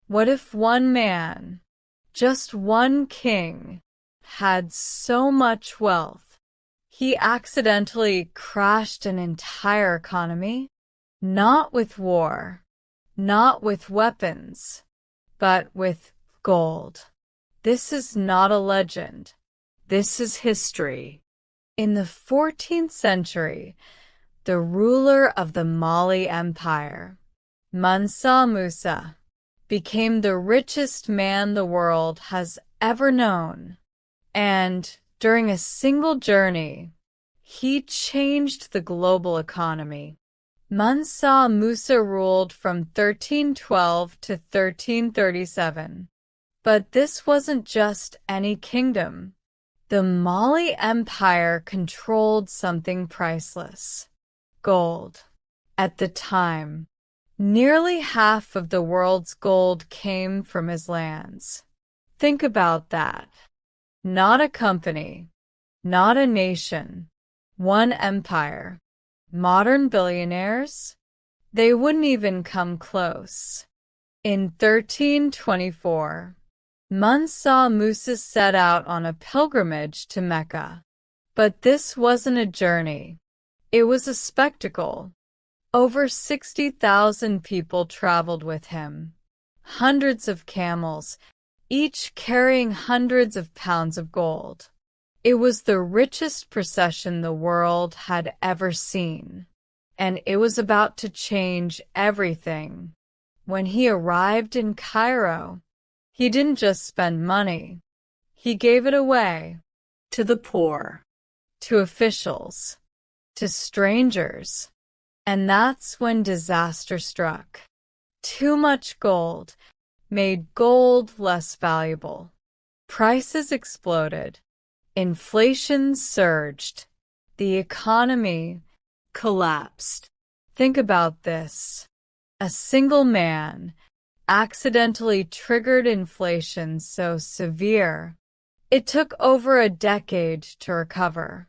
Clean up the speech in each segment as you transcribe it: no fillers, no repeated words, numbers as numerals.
What if one man, just one king, had so much wealth, he accidentally crashed an entire economy? Not with war, not with weapons, but with gold. This is not a legend. This is history. In the 14th century, the ruler of the Mali Empire, Mansa Musa, became the richest man the world has ever known. And during a single journey, he changed the global economy. Mansa Musa ruled from 1312 to 1337. But this wasn't just any kingdom. The Mali Empire controlled something priceless: gold. At the time, nearly half of the world's gold came from his lands. Think about that. Not a company, not a nation, one empire. Modern billionaires? They wouldn't even come close. In 1324, Mansa Musa set out on a pilgrimage to Mecca. But this wasn't a journey. It was a spectacle. Over 60,000 people traveled with him. Hundreds of camels, each carrying hundreds of pounds of gold. It was the richest procession the world had ever seen. And it was about to change everything. When he arrived in Cairo, he didn't just spend money. He gave it away. To the poor, to officials, to strangers. And that's when disaster struck. Too much gold made gold less valuable. Prices exploded. Inflation surged. The economy collapsed. Think about this. A single man accidentally triggered inflation so severe, it took over a decade to recover.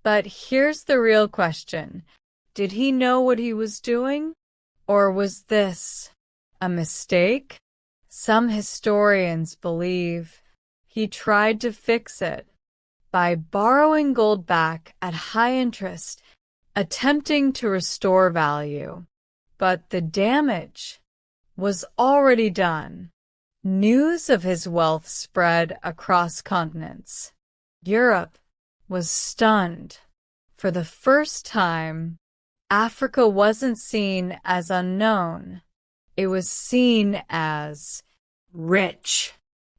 But here's the real question. Did he know what he was doing? Or was this a mistake? Some historians believe he tried to fix it by borrowing gold back at high interest, attempting to restore value. But the damage was already done. News of his wealth spread across continents. Europe was stunned. For the first time, Africa wasn't seen as unknown. It was seen as rich.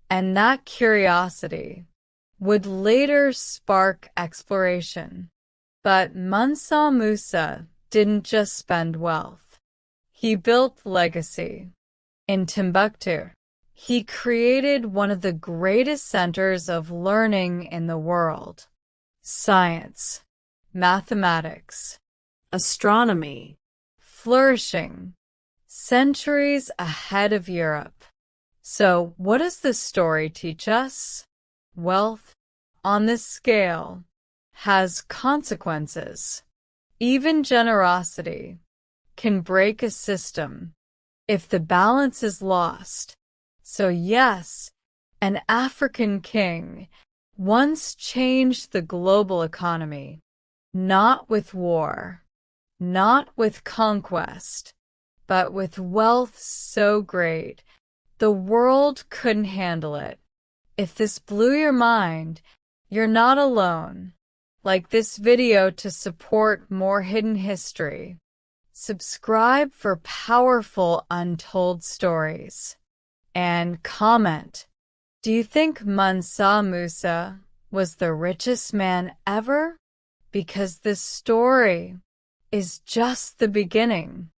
And that curiosity would later spark exploration. But Mansa Musa didn't just spend wealth. He built legacy. In Timbuktu, he created one of the greatest centers of learning in the world. Science, mathematics, astronomy, flourishing, centuries ahead of Europe. So, what does this story teach us? Wealth, on this scale, has consequences. Even generosity can break a system if the balance is lost. So yes, an African king once changed the global economy, not with war, not with conquest, but with wealth so great the world couldn't handle it. If this blew your mind, you're not alone. Like this video to support more hidden history. Subscribe for powerful untold stories. And comment. Do you think Mansa Musa was the richest man ever? Because this story is just the beginning.